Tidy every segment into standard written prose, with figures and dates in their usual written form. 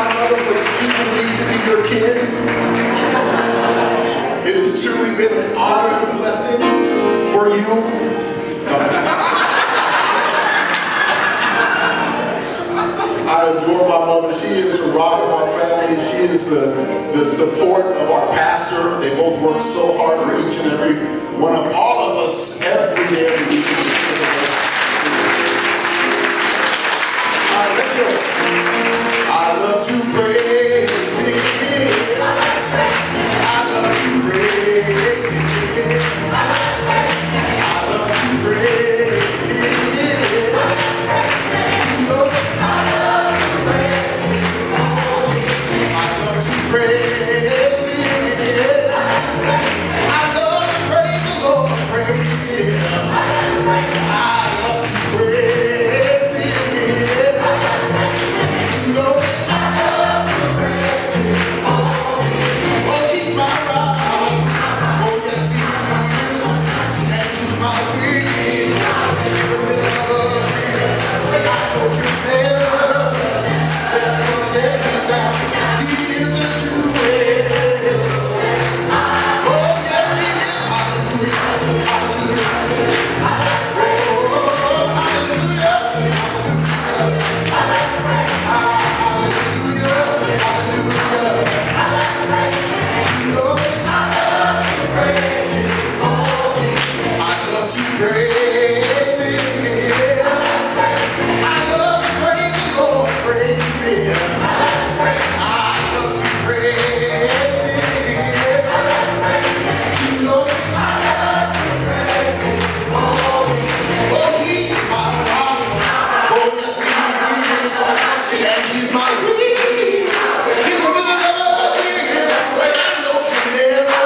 my mother for choosing me to be your kid. It has truly been an honor and a blessing for you. I adore my mother. She is the rock of our family. She is the support of our pastor. They both work so hard for each and every one of all of us every day of the week. All right, let's go. I love to praise Him. I love to praise Him. I love to praise Him. I love to praise Him. I love to praise the Lord, praise Him. I love to praise Him. You know that I love to praise Him. Oh, He's my rock. Oh, yes, He is. And He's my wing in the middle of a dream. I know He'll never let me down. He is a true way. Oh, yes, He is. Hallelujah. Hallelujah. Oh, hallelujah. Hallelujah. Hallelujah. You know I love to praise Him. I love to praise Him. I love to praise the Lord, praise Him. I love to praise Him. You know I love to praise Him. Oh, He's my rock. Oh, yes, He is. And He's my wing in the middle of a year. I know He'll never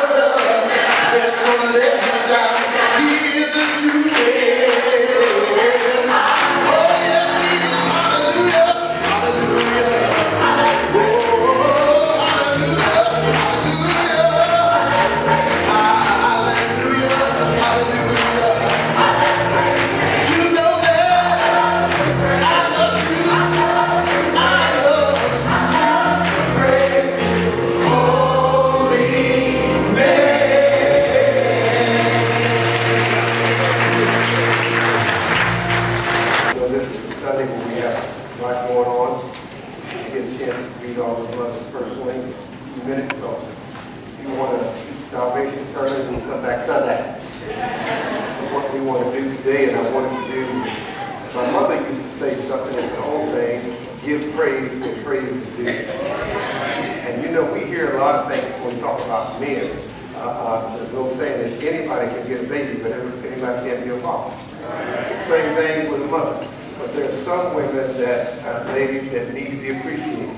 gonna let me down. He is a true friend. Oh, yes, He is. Hallelujah. Hallelujah. Oh, hallelujah. Hallelujah. Hallelujah. Hallelujah. You know that I love you. I love to praise His holy name. So this is the Sunday where we have a lot going on. You get a chance to read all the brothers personally in a few minutes. So if you want to keep salvation service, we'll come back Sunday. What we want to do today, and I wanted to do, my mother used to say something, it's an old thing, give praise where praise is due. And you know, we hear a lot of things when we talk about men. There's no saying that anybody can get a baby, but anybody can be a father. Same thing with a mother. But there's some women that, ladies, that need to be appreciated.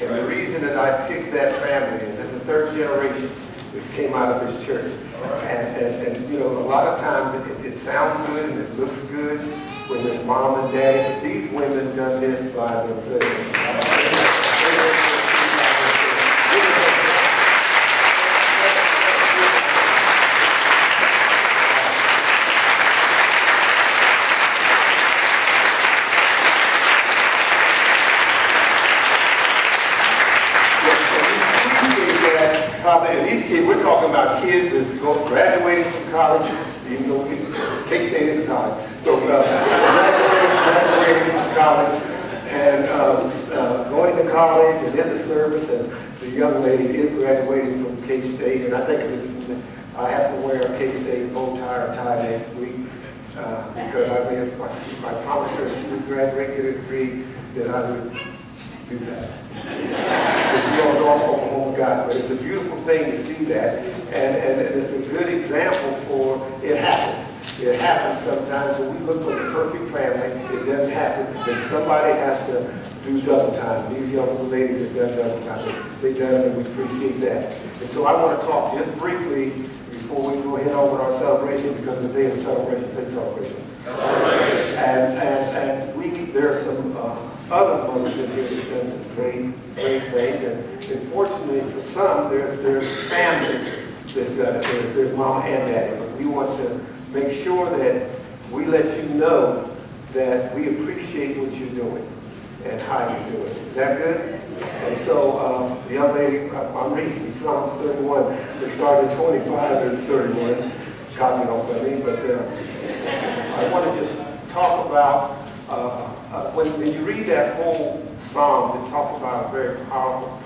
And the reason that I picked that family is it's the third generation that came out of this church. And you know, a lot of times it sounds good and it looks good when there's mom and daddy, but these women done this by themselves. And these kids, we're talking about kids that's graduating from college, even though K-State is a college. So graduating from college and going to college and in the service, and the young lady is graduating from K-State, and I think I have to wear a K-State bow tie or tie next week because I promised her if she would graduate and get a degree that I would do that. But you don't know Oklahoma God, but it's a beautiful thing to see that, and it's a good example for it happens. It happens sometimes when we look for the perfect family. It doesn't happen. Then somebody has to do double time. These young ladies have done double time. They've done it, and we appreciate that. And so I want to talk just briefly before we go ahead on with our celebration, because the day is celebration. Say celebration. Celebration. And there are some other mothers in here that's done some great things, and fortunately for some, there's families that's done it. There's mama and daddy, but we want to make sure that we let you know that we appreciate what you're doing and how you do it. Is that good? And so, the young lady, I'm reading Psalms 31. It started at 25 and 31. Copy don't for me, but I want to just talk about when you read that whole Psalms, it talks about a very powerful,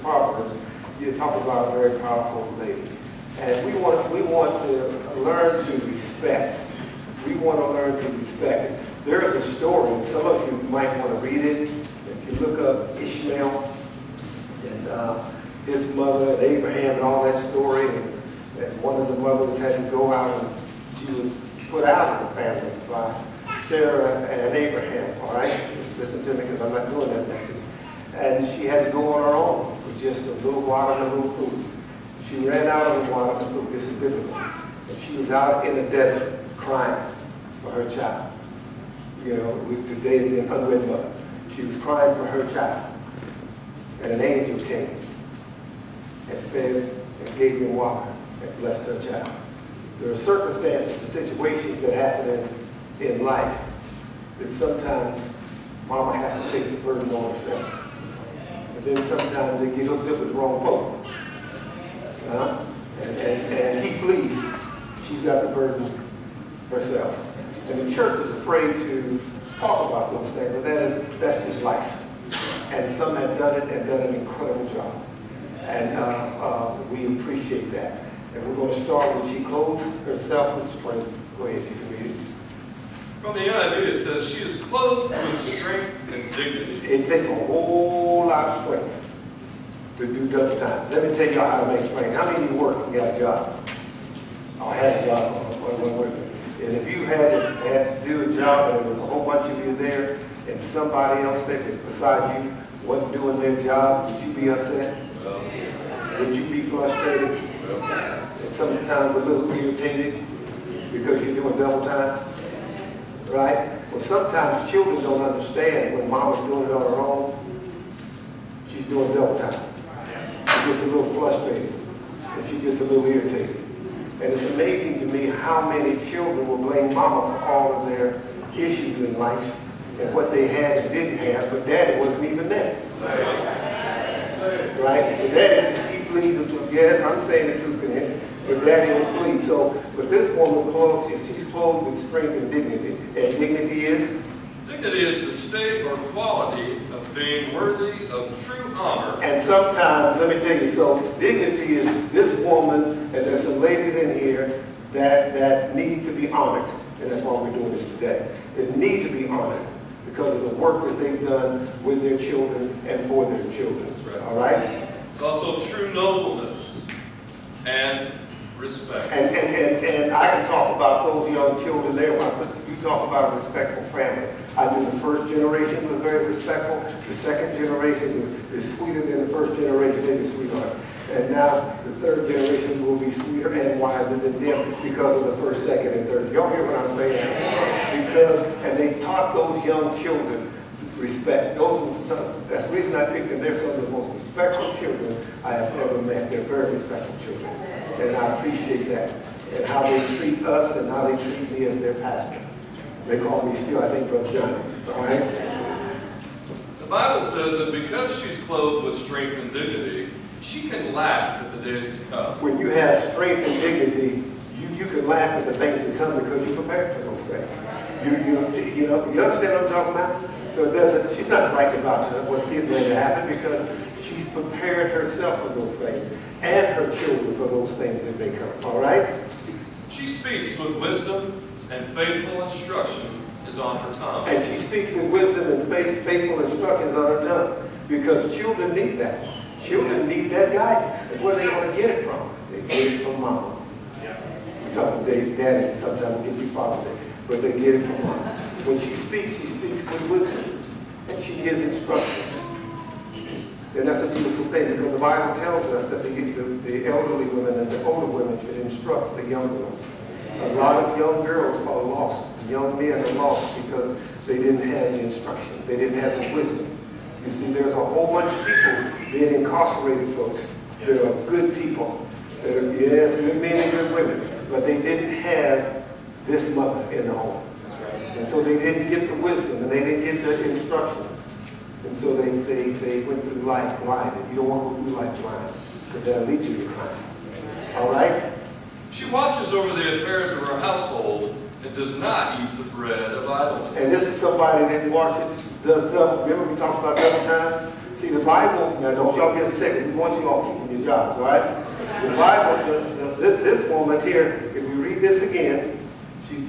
Proverbs. It talks about a very powerful lady, and we want to learn to respect. We want to learn to respect. There is a story, and some of you might want to read it. If you look up Ishmael and his mother and Abraham and all that story, and one of the mothers had to go out and she was put out of the family by Sarah and Abraham, all right? Just listen to me because I'm not doing that message. And she had to go on her own with just a little water and a little food. She ran out of the water and food. This is biblical. And she was out in the desert crying for her child. You know, with today being an unwed mother. She was crying for her child. And an angel came and fed and gave him water and blessed her child. There are circumstances and situations that happen in life that sometimes mama has to take the burden on herself. And then sometimes they get hooked up with the wrong folk. And he flees. She's got the burden herself. And the church is afraid to talk about those things, but that's just life. And some have done it and done an incredible job. And we appreciate that. And we're going to start with she clothes herself with strength. Go ahead, you can read it. From the NIV, it says, she is clothed with strength and dignity. It takes a whole lot of strength to do double time. Let me tell you how to make strength. How many of you work and got a job? I had a job. And if you had to do a job and there was a whole bunch of you there and somebody else that was beside you wasn't doing their job, would you be upset? Would you be frustrated? And sometimes a little irritated because you're doing double time? Right? Well, sometimes children don't understand when mama's doing it on her own. She's doing double time. She gets a little frustrated and she gets a little irritated. And it's amazing to me how many children will blame mama for all of their issues in life and what they had and didn't have, but daddy wasn't even there. Right? So daddy, he flees. Yes, I'm saying the truth in here, but daddy is fleeing. So, but this woman clothed, she's clothed with strength and dignity. And dignity is? Dignity is the state or quality of being worthy of true honor. And sometimes, let me tell you, so dignity is this woman, and there's some ladies in here that need to be honored. And that's why we're doing this today. They need to be honored because of the work that they've done with their children and for their children. That's right. All right? It's also true nobleness and respect. And I can talk about those young children there. You talk about a respectful family. I knew the first generation was very respectful. The second generation is sweeter than the first generation. They were sweethearts. And now the third generation will be sweeter and wiser than them because of the first, second, and third. Y'all hear what I'm saying? And they've taught those young children respect. That's the reason I picked them. They're some of the most respectful children I have ever met. They're very respectful children. And I appreciate that. And how they treat us and how they treat me as their pastor. They call me still, I think, Brother Johnny. All right? The Bible says that because she's clothed with strength and dignity, she can laugh at the days to come. When you have strength and dignity, you can laugh at the things that come because you're prepared for those things. You understand what I'm talking about? So it doesn't. She's not frightened about what's getting ready to happen because she's prepared herself for those things and her children for those things that may come. All right? She speaks with wisdom, and faithful instruction is on her tongue. And she speaks with wisdom and faithful instructions on her tongue because children need that. Children need that guidance. And where are they going to get it from? They get it from mama. We talk about daddies and sometimes we get your fathers, but they get it from mama. When she speaks with wisdom and she gives instructions. And that's a beautiful thing because the Bible tells us that the elderly women and the older women should instruct the younger ones. A lot of young girls are lost. Young men are lost because they didn't have the instruction. They didn't have the wisdom. You see, there's a whole bunch of people being incarcerated, folks, that are good people. That are, yes, good men and good women. But they didn't have this mother in the home. That's right. And so they didn't get the wisdom and they didn't get the instruction. And so they went through life blind. And you don't want to go through life blind because that'll lead you to crime. All right? She watches over the affairs of her household and does not eat the bread of idleness. And this is somebody that wash it, does double. Remember we talked about double time? See, the Bible, now don't y'all get upset. We want you all keeping your jobs, all right? The Bible, this woman here, if we read this again, she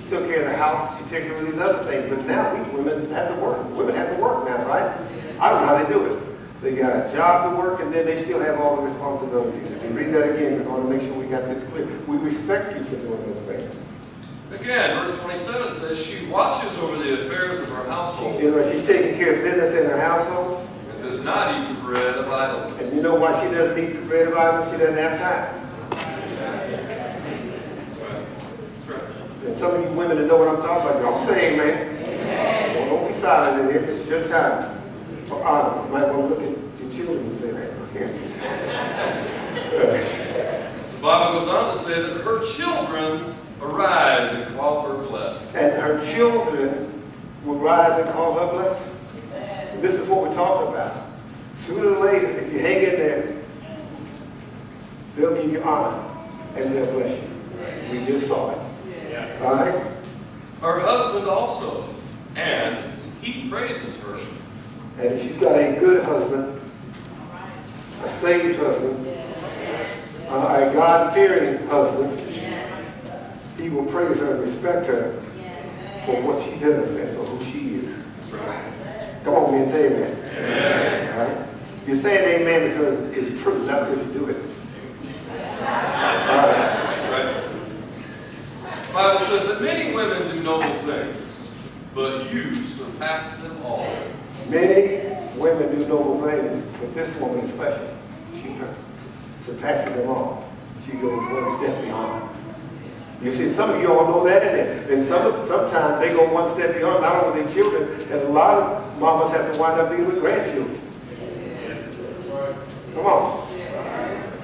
took care of the house, she took care of these other things, but now we women have to work. Women have to work now, right? I don't know how they do it. They got a job to work and then they still have all the responsibilities. If you read that again, because I want to make sure we got this clear. We respect you for doing those things. Again, verse 27 says she watches over the affairs of her household She's taking care of business in her household. and does not eat the bread of idleness. And you know why she doesn't eat the bread of idleness? She doesn't have time. That's right. And some of you women that know what I'm talking about, y'all say amen. Well, don't be silent in here. This is your time for honor. You might want to look at your children and say that. The Bible goes on to say that her children arise and call her blessed. And her children will rise and call her blessed. And this is what we're talking about. Sooner or later, if you hang in there, they'll give you honor and they'll bless you. We just saw it. All right? Her husband also, and he praises her. And if she's got a good husband, a saved husband, a God-fearing husband, he will praise her and respect her for what she does and for who she is. That's right. Come on, man, say amen. Amen. All right? You're saying amen because it's true, not because you do it. That's right. The Bible says that many women do noble things, but you surpass them all. Many women do noble things, but this woman is special. She surpasses them all. She goes one step beyond. You see, some of you all know that in there. And sometimes they go one step beyond, not only their children, and a lot of mamas have to wind up being with grandchildren. Come on.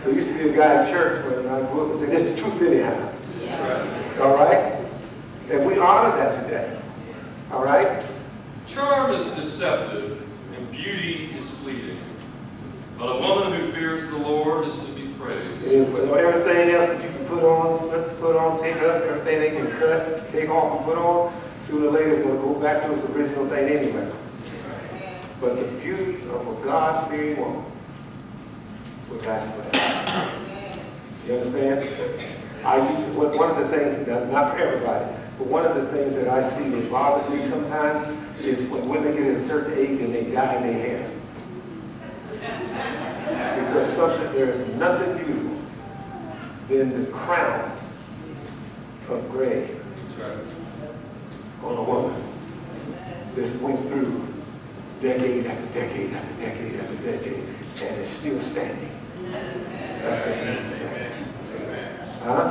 There used to be a guy in church when I grew up and said, "It's the truth anyhow." All right? And we honor that today. All right? Charm is deceptive, and beauty is fleeting. But a woman who fears the Lord is to be praised. And everything else that you can put on, take up, everything they can cut, take off and put on, sooner or later it's going to go back to its original thing anyway. But the beauty of a God-fearing woman will last forever. You understand? One of the things, not for everybody, but one of the things that I see that bothers me sometimes is when women get at a certain age and they dye their hair. Because there is nothing beautiful than the crown of gray on a woman that's went through decade after decade after decade after decade and is still standing. That's a beautiful thing. Huh?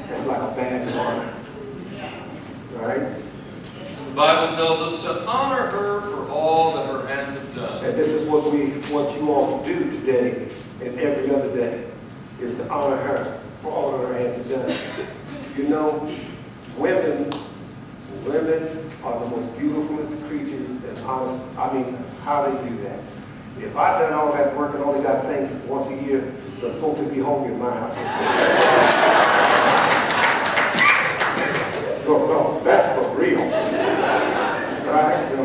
It's like a badge of honor. Right? The Bible tells us to honor her for all that her hands have done. And this is what we want you all to do today and every other day, is to honor her for all that her hands have done. You know, women are the most beautifulest creatures and honest. I mean, how they do that. If I'd done all that work and only got things once a year, some folks would be home in my house. No, that's for real. Right? No.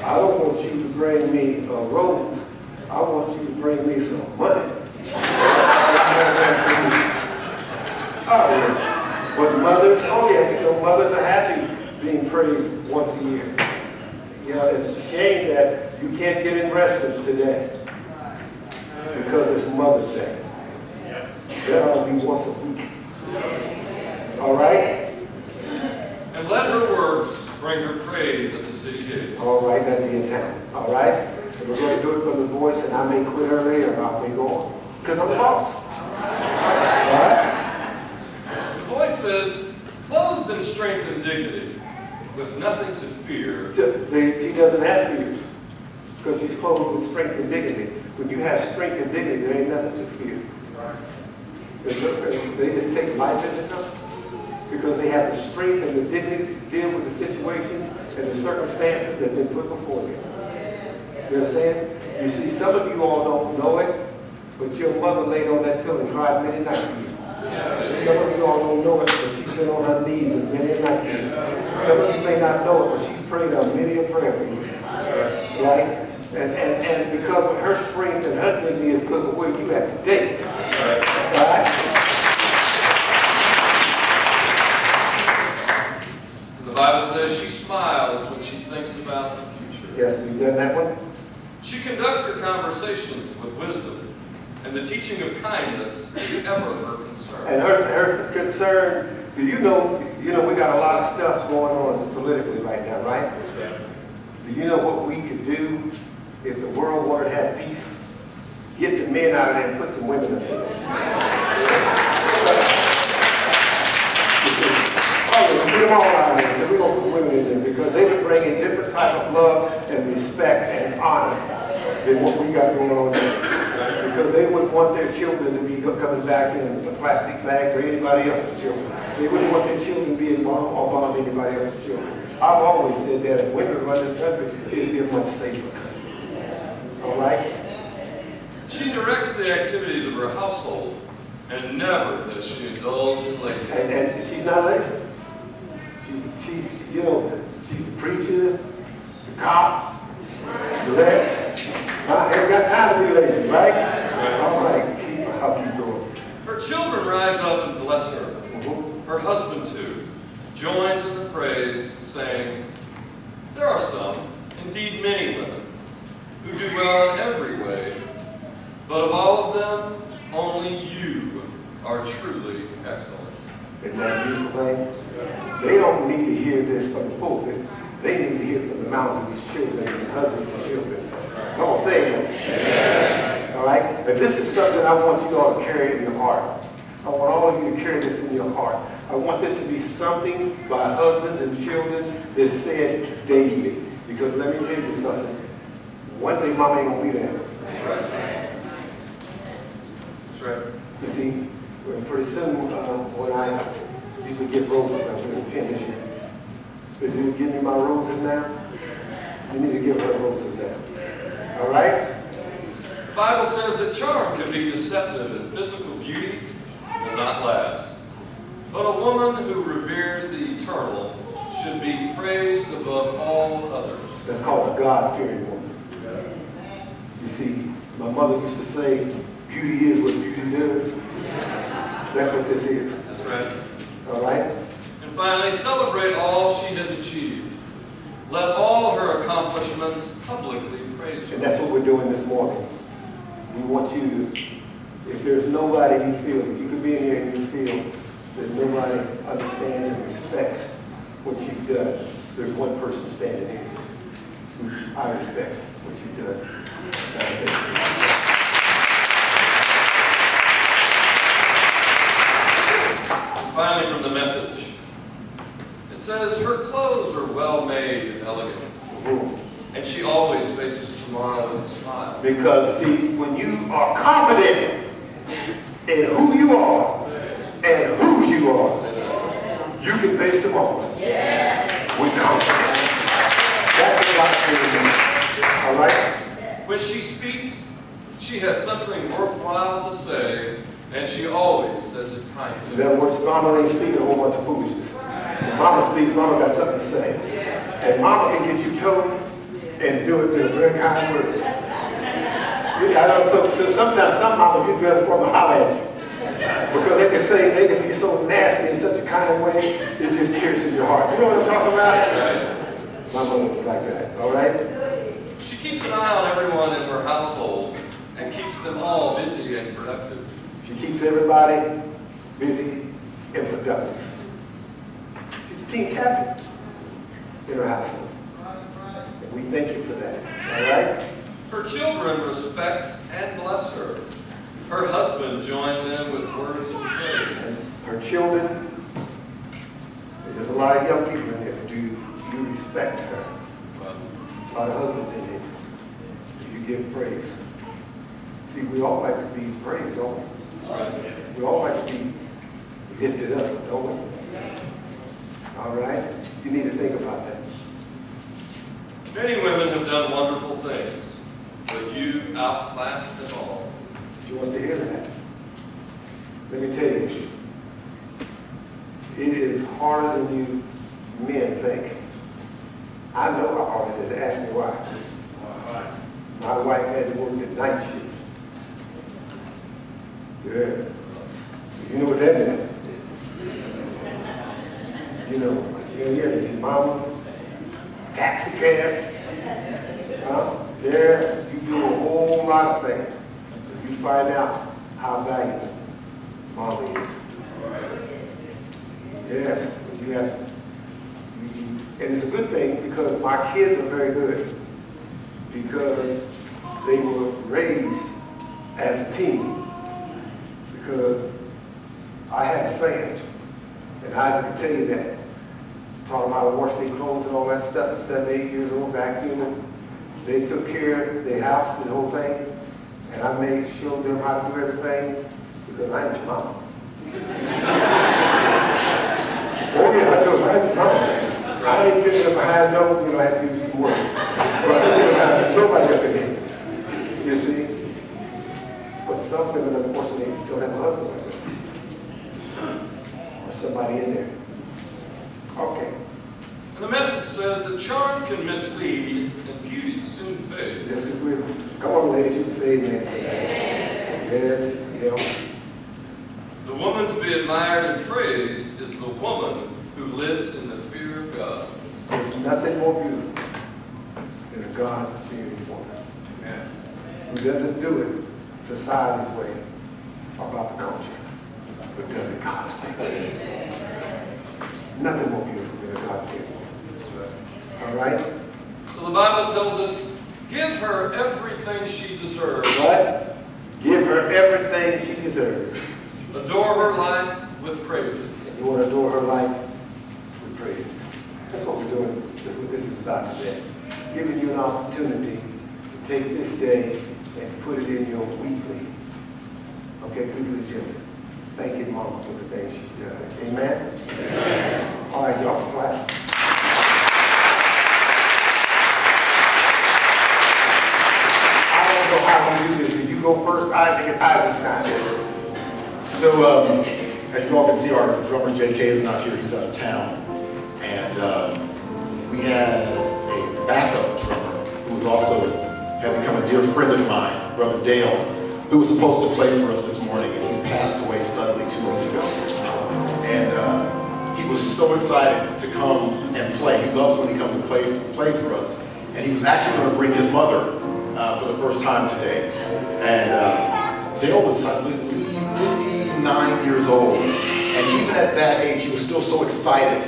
I don't want you to bring me a rose. I want you to bring me some money. Oh, yeah. But mothers, mothers are happy being praised once a year. Yeah, it's a shame that you can't get in restaurants today because it's Mother's Day. That ought to be once a week. All right? And let her works bring her praise at the city gates. All right, that'll be in town. All right? And we're going to do it from the voice, and I may quit early or I may go on. Because I'm the boss. All right? The voice says, clothed in strength and dignity, with nothing to fear. She doesn't have fears because she's clothed with strength and dignity. When you have strength and dignity, there ain't nothing to fear. They just take life as it comes because they have the strength and the dignity to deal with the situations and the circumstances that have been put before them. You understand? You see, some of you all don't know it, but your mother laid on that pillow and cried many nights for you. Some of you all don't know it, but she's been on her knees and many a night for you. Some of you may not know it, but she's prayed a many a prayer for you. Right? And because of her strength and her dignity is because of where you at today. Right? The Bible says she smiles when she thinks about the future. Yes, we've done that one. She conducts her conversations with wisdom, and the teaching of kindness is ever her concern. And her concern, do you know, we got a lot of stuff going on politically right now, right? Do you know what we could do if the world wanted to have peace? Get the men out of there and put some women up there. Get them all out of there. So we're going to put women in there because they would bring a different type of love and respect and honor than what we got going on there. Because they wouldn't want their children to be coming back in plastic bags or anybody else's children. They wouldn't want their children being bombed or bomb anybody else's children. I've always said that if women run this country, it'd be a much safer country. All right? She directs the activities of her household, and never does she indulge in laziness. And she's not lazy. She's the preacher, the cop, the Rex. I ain't got time to be lazy, right? All right, I'll keep going. Her children rise up and bless her. Mm-hmm. Her husband, too, joins in the praise, saying, "There are some, indeed many women, who do well in every way, but of all of them, only you are truly excellent." Isn't that a beautiful thing? They don't need to hear this from the pulpit. They need to hear it from the mouths of these children and husbands and children. Come on, say amen. All right? But this is something I want you all to carry in your heart. I want all of you to carry this in your heart. I want this to be something by husbands and children that's said daily. Because let me tell you something. One day mama ain't going to be there. That's right. That's right. You see, pretty soon when I usually get roses, I'm going to pin this year. Did you give me my roses now? You need to give her roses now. All right? The Bible says that charm can be deceptive and physical beauty will not last. But a woman who reveres the eternal should be praised above all others. That's called a God-fearing woman. You see, my mother used to say, beauty is what beauty does. That's what this is. That's right. All right? And finally, celebrate all she has achieved. Let all her accomplishments publicly praise her. And that's what we're doing this morning. We want you to, if there's nobody you feel, if you could be in here and you feel that nobody understands and respects what you've done, there's one person standing here who I respect what you've done. Finally, from the message, it says, her clothes are well made and elegant, and she always faces tomorrow with a smile. Because, see, when you are confident in who you are and whose you are, you can face tomorrow with confidence. That's what I'm saying. All right? When she speaks, she has something worthwhile to say, and she always says it kindly. In other words, mama ain't speaking a whole bunch of foolishness. When mama speaks, mama got something to say. And mama can get you told and do it with very kind words. I know, so sometimes some mamas, you better want to holler at you. Because they can be so nasty in such a kind way, it just pierces your heart. You know what I'm talking about? Right? My mother was like that, all right? She keeps an eye on everyone in her household and keeps them all busy and productive. She keeps everybody busy and productive. She's a team captain in her household. And we thank you for that, all right? Her children respect and bless her. Her husband joins in with words of praise. Her children, there's a lot of young people in here. Do you respect her? Well, A lot of husbands in here. Do you give praise? See, we all like to be praised, don't we? that's right. We all like to be lifted up, don't we? All right? You need to think about that. Many women have done wonderful things, but you outclassed them all. She wants to hear that. Let me tell you, it is harder than you men think. I know how hard it is. Ask me why. My wife had to work the night shift. Yeah. So you know what that meant? You have to be mama, taxi cab. Yes, you do a whole lot of things. You find out how valuable mama is. Yes, you have to. And it's a good thing because my kids are very good because they were raised as a team. Because I had a saying, and Isaac can tell you that. Taught them how to wash their clothes and all that stuff at 7, 8 years old, vacuuming. They took care of their house, did the whole thing, and I showed them how to do everything because I ain't your mama. Oh yeah, I told them I ain't your mama. I ain't getting them behind no, I had to use some words. But nobody up in here, you see. But some women, unfortunately, don't have a husband like that. Or somebody in there. Okay. And the message says that charm can mislead and beauty soon fades. Yes, it will. Come on, ladies, you can say amen to that. Yes, The woman to be admired and praised is the woman who lives in the fear of God. There's nothing more beautiful than a God-fearing woman. Amen. Who doesn't do it society's way or about the culture, but does it God's way. Nothing more beautiful than a God-fearing woman. All right? So the Bible tells us, give her everything she deserves. What? Give her everything she deserves. Adore her life with praises. You want to adore her life with praises. That's what we're doing. That's what this is about today. Giving you an opportunity to take this day and put it in your weekly agenda. Thanking Mama for the things she's done. Amen? Amen. All right, y'all clap. I don't know how we do this. You go first, Isaac, and Isaac's time. So, as you all can see, our drummer J.K. is not here. He's out of town. And we had a backup drummer who was also had become a dear friend of mine, Brother Dale, who was supposed to play for us this morning, and he passed away suddenly 2 weeks ago. And he was so excited to come and play. He loves when he comes and plays for us. And he was actually going to bring his mother for the first time today. And Dale was, I believe, 59 years old. And even at that age, he was still so excited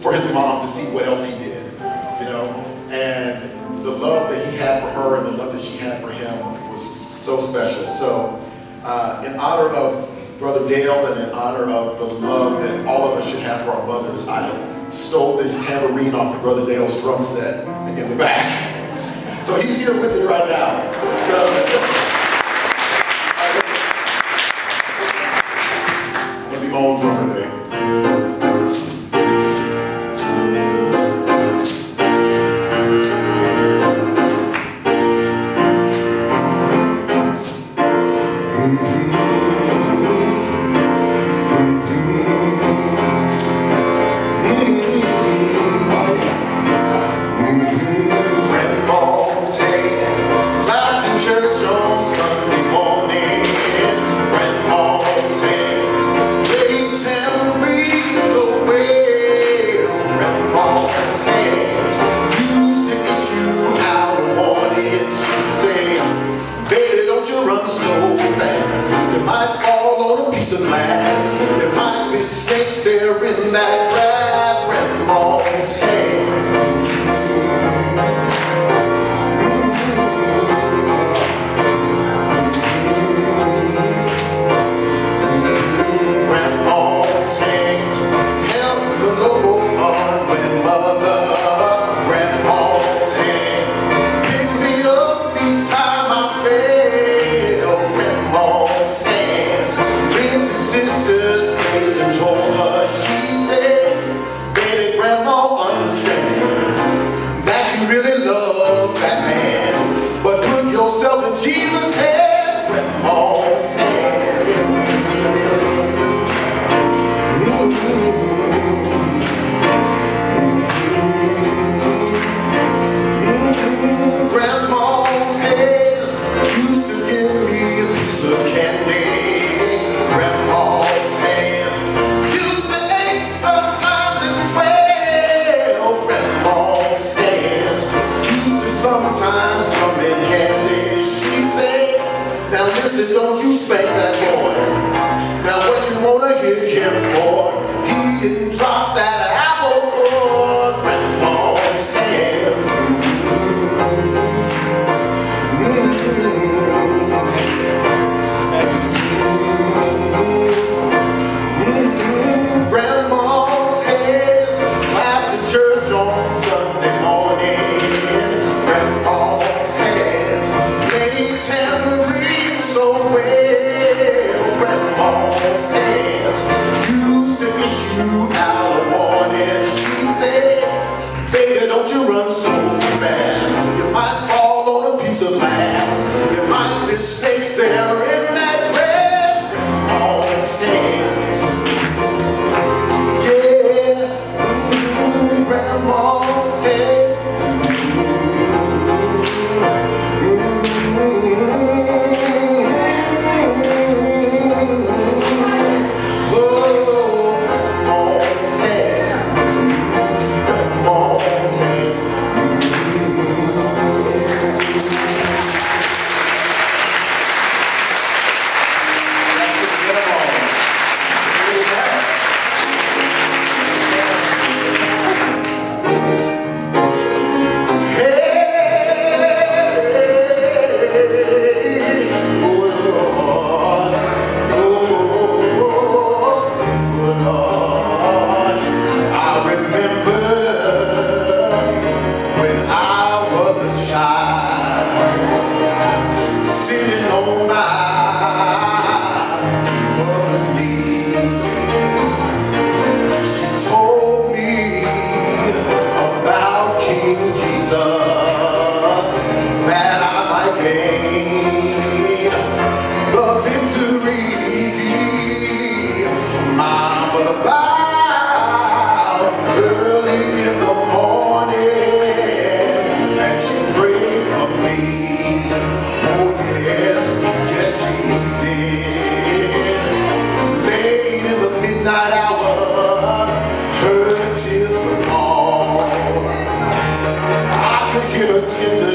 for his mom to see what else he did, And the love that he had for her and the love that she had for him was so special. So in honor of Brother Dale and in honor of the love that all of us should have for our mothers, I stole this tambourine off of Brother Dale's drum set in the back. So he's here with me right now. I'm going to be my own drummer today. Tell the bow early in the morning, and she prayed for me. Oh yes, yes she did. Late in the midnight hour, her tears would fall. I could hear her tender